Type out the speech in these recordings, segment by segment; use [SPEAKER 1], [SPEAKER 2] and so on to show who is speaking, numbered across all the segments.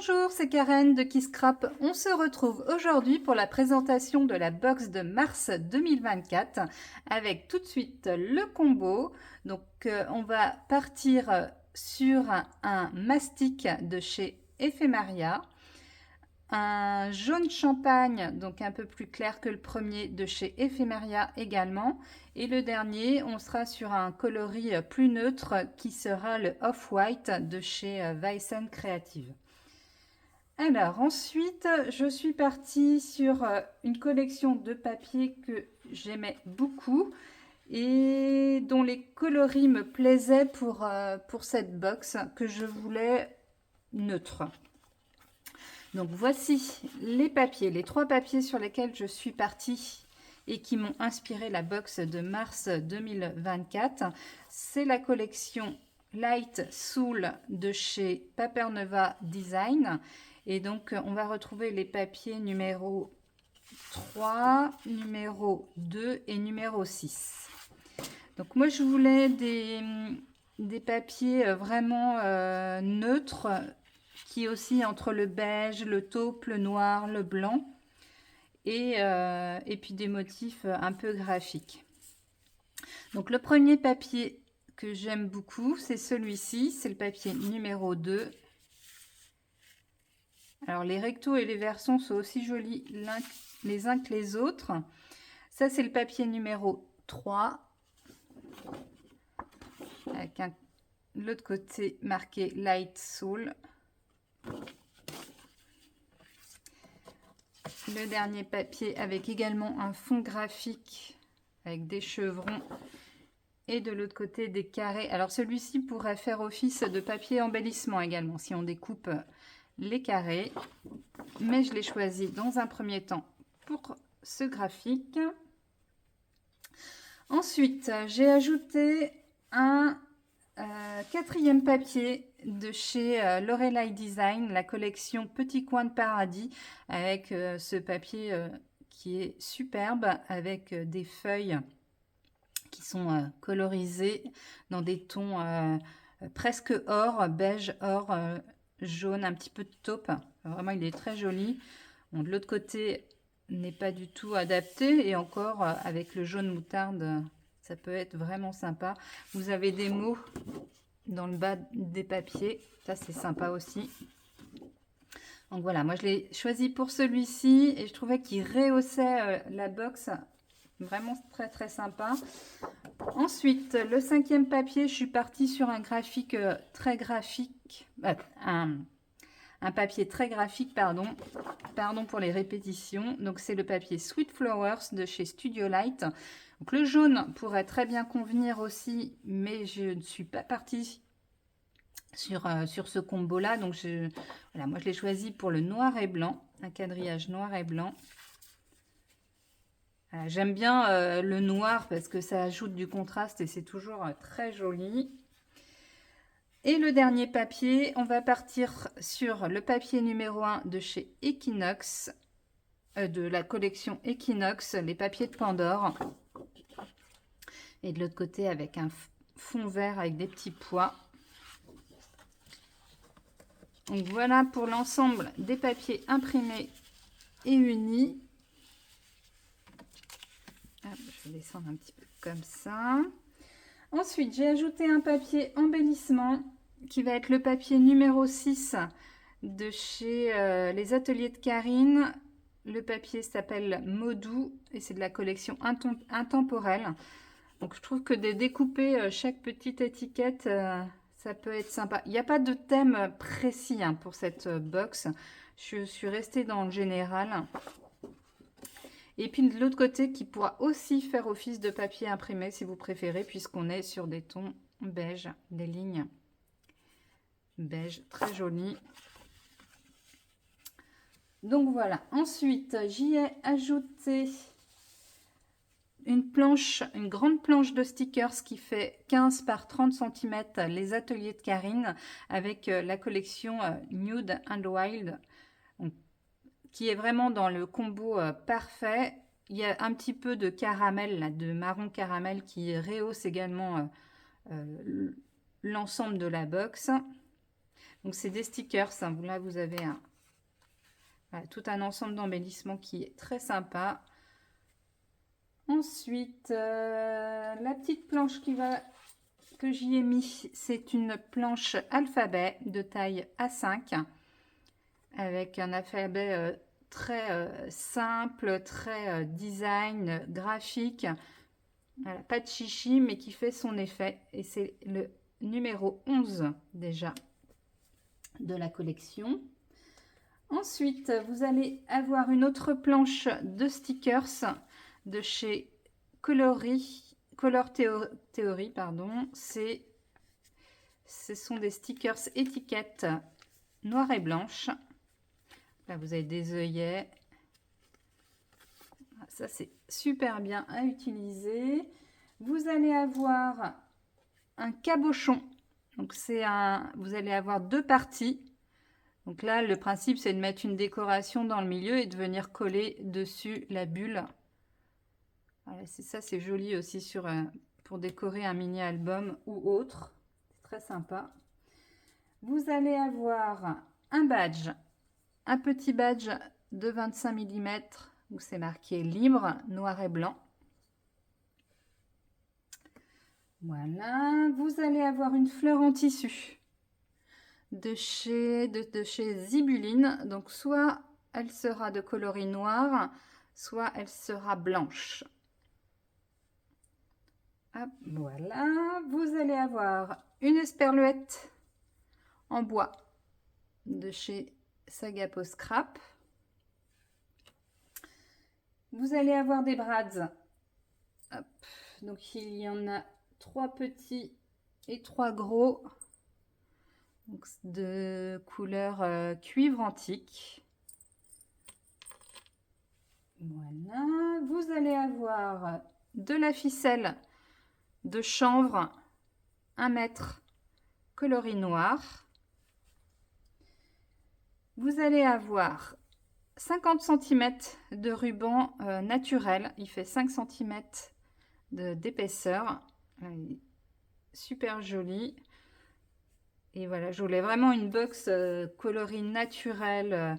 [SPEAKER 1] Bonjour, c'est Karen de Kisscrap. On se retrouve aujourd'hui pour la présentation de la box de mars 2024 avec tout de suite le combo. Donc on va partir sur un mastic de chez Ephemeria, un jaune champagne, donc un peu plus clair que le premier de chez Ephemeria également. Et le dernier, on sera sur un coloris plus neutre qui sera le Off-White de chez Weissen Creative. Alors ensuite, je suis partie sur une collection de papiers que j'aimais beaucoup et dont les coloris me plaisaient pour cette box que je voulais neutre. Donc voici les papiers, les 3 papiers sur lesquels je suis partie et qui m'ont inspiré la box de mars 2024. C'est la collection Light Soul de chez Paperneva Design. Et donc on va retrouver les papiers numéro 3, numéro 2 et numéro 6. Donc moi je voulais des papiers vraiment neutres, qui oscillent entre le beige, le taupe, le noir, le blanc et puis des motifs un peu graphiques. Donc le premier papier que j'aime beaucoup, c'est celui-ci, c'est le papier numéro 2. Alors les rectos et les versions sont aussi jolis les uns que les autres. Ça c'est le papier numéro 3. Avec l'autre côté marqué Light Soul. Le dernier papier avec également un fond graphique avec des chevrons et de l'autre côté des carrés. Alors celui-ci pourrait faire office de papier embellissement également si on découpe les carrés, mais je l'ai choisi dans un premier temps pour ce graphique. Ensuite, j'ai ajouté un 4e papier de chez Lorelei Design, la collection Petit Coin de Paradis, avec ce papier qui est superbe, avec des feuilles qui sont colorisées dans des tons presque or, beige, or, jaune, un petit peu de taupe. Vraiment, il est très joli. Bon, de l'autre côté, n'est pas du tout adapté, et encore avec le jaune moutarde, ça peut être vraiment sympa. Vous avez des mots dans le bas des papiers, ça c'est sympa aussi. Donc voilà, moi je l'ai choisi pour celui-ci et je trouvais qu'il rehaussait la box, vraiment très très sympa. Ensuite, le 5e papier, je suis partie sur un graphique très graphique, un papier très graphique, pardon pour les répétitions. Donc c'est le papier Sweet Flowers de chez Studio Light. Donc le jaune pourrait très bien convenir aussi, mais je ne suis pas partie sur ce combo là. Donc voilà, moi je l'ai choisi pour le noir et blanc, un quadrillage noir et blanc. J'aime bien le noir parce que ça ajoute du contraste et c'est toujours très joli. Et le dernier papier, on va partir sur le papier numéro 1 de chez Equinox, de la collection Equinox, les papiers de Pandore. Et de l'autre côté avec un fond vert avec des petits pois. Donc voilà pour l'ensemble des papiers imprimés et unis. Je vais descendre un petit peu comme ça. Ensuite, j'ai ajouté un papier embellissement qui va être le papier numéro 6 de chez les ateliers de Karine. Le papier s'appelle Modou et c'est de la collection intemporelle. Donc je trouve que de découper chaque petite étiquette, ça peut être sympa. Il n'y a pas de thème précis pour cette box. Je suis restée dans le général. Et puis de l'autre côté, qui pourra aussi faire office de papier imprimé si vous préférez, puisqu'on est sur des tons beige, des lignes beige très jolies. Donc voilà. Ensuite, j'y ai ajouté une grande planche de stickers qui fait 15 par 30 cm, les ateliers de Karine, avec la collection Nude and Wild, qui est vraiment dans le combo parfait. Il y a un petit peu de caramel, là, de marron caramel, qui rehausse également l'ensemble de la box. Donc c'est des stickers, hein. Là vous avez voilà, tout un ensemble d'embellissements qui est très sympa. Ensuite, la petite planche que j'y ai mis, c'est une planche alphabet de taille A5 avec un alphabet très simple, très design, graphique. Voilà, pas de chichi, mais qui fait son effet. Et c'est le numéro 11 déjà de la collection. Ensuite, vous allez avoir une autre planche de stickers de chez Color Theory, pardon. Ce sont des stickers étiquettes noires et blanches. Là, vous avez des œillets. Ça, c'est super bien à utiliser. Vous allez avoir un cabochon. Donc, vous allez avoir deux parties. Donc là, le principe, c'est de mettre une décoration dans le milieu et de venir coller dessus la bulle. Voilà, c'est joli aussi pour décorer un mini-album ou autre. C'est très sympa. Vous allez avoir un badge, un petit badge de 25 mm où c'est marqué libre, noir et blanc. Voilà, vous allez avoir une fleur en tissu de chez Zibuline. Donc soit elle sera de coloris noir, soit elle sera blanche. Hop, voilà, vous allez avoir une esperluette en bois de chez Sagapo Scrap. Vous allez avoir des brads. Hop, donc il y en a 3 petits et 3 gros. Donc, de couleur cuivre antique. Voilà, vous allez avoir de la ficelle de chanvre 1 mètre coloris noir. Vous allez avoir 50 cm de ruban naturel. Il fait 5 cm d'épaisseur. Super joli. Et voilà, je voulais vraiment une box coloris naturel,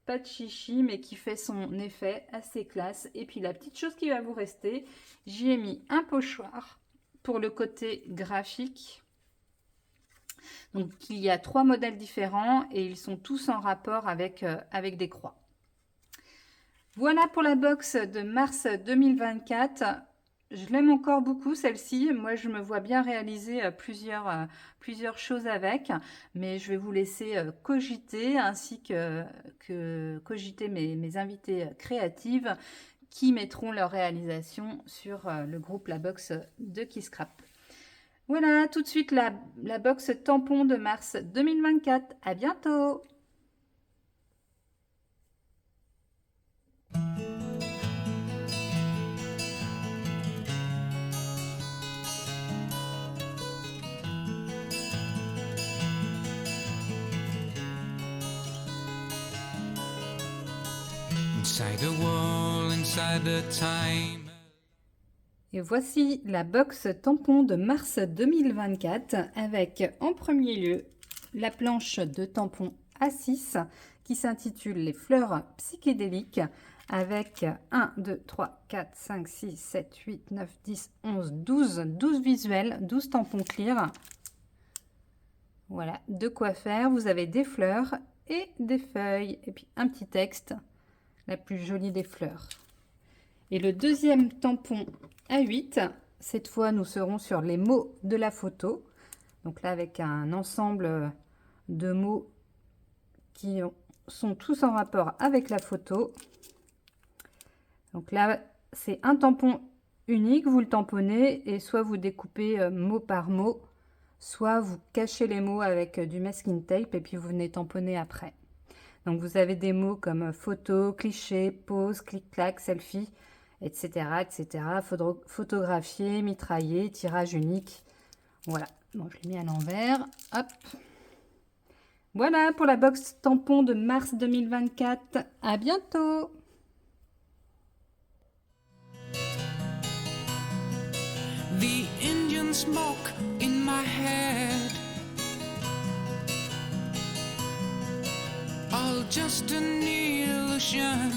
[SPEAKER 1] pas de chichi, mais qui fait son effet assez classe. Et puis la petite chose qui va vous rester, j'y ai mis un pochoir pour le côté graphique. Donc il y a 3 modèles différents et ils sont tous en rapport avec des croix. Voilà pour la box de mars 2024. Je l'aime encore beaucoup celle-ci. Moi, je me vois bien réaliser plusieurs choses avec, mais je vais vous laisser cogiter ainsi que cogiter mes invités créatives qui mettront leur réalisation sur le groupe La Box de Kisscrap. Voilà, tout de suite la box tampon de mars 2024. À bientôt! Et voici la box tampon de mars 2024 avec en premier lieu la planche de tampon A6 qui s'intitule Les fleurs psychédéliques avec 1, 2, 3, 4, 5, 6, 7, 8, 9, 10, 11, 12 visuels, 12 tampons clear. Voilà, de quoi faire. Vous avez des fleurs et des feuilles et puis un petit texte. La plus jolie des fleurs. Et le deuxième tampon A8, cette fois nous serons sur les mots de la photo. Donc là avec un ensemble de mots qui sont tous en rapport avec la photo. Donc là c'est un tampon unique, vous le tamponnez et soit vous découpez mot par mot, soit vous cachez les mots avec du masking tape et puis vous venez tamponner après. Donc, vous avez des mots comme photo, cliché, pause, clic-clac, selfie, etc., etc. Photographier, mitrailler, tirage unique. Voilà. Bon, je l'ai mis à l'envers. Hop. Voilà pour la box tampon de mars 2024. À bientôt! The Indian smoke in my head.
[SPEAKER 2] just an illusion.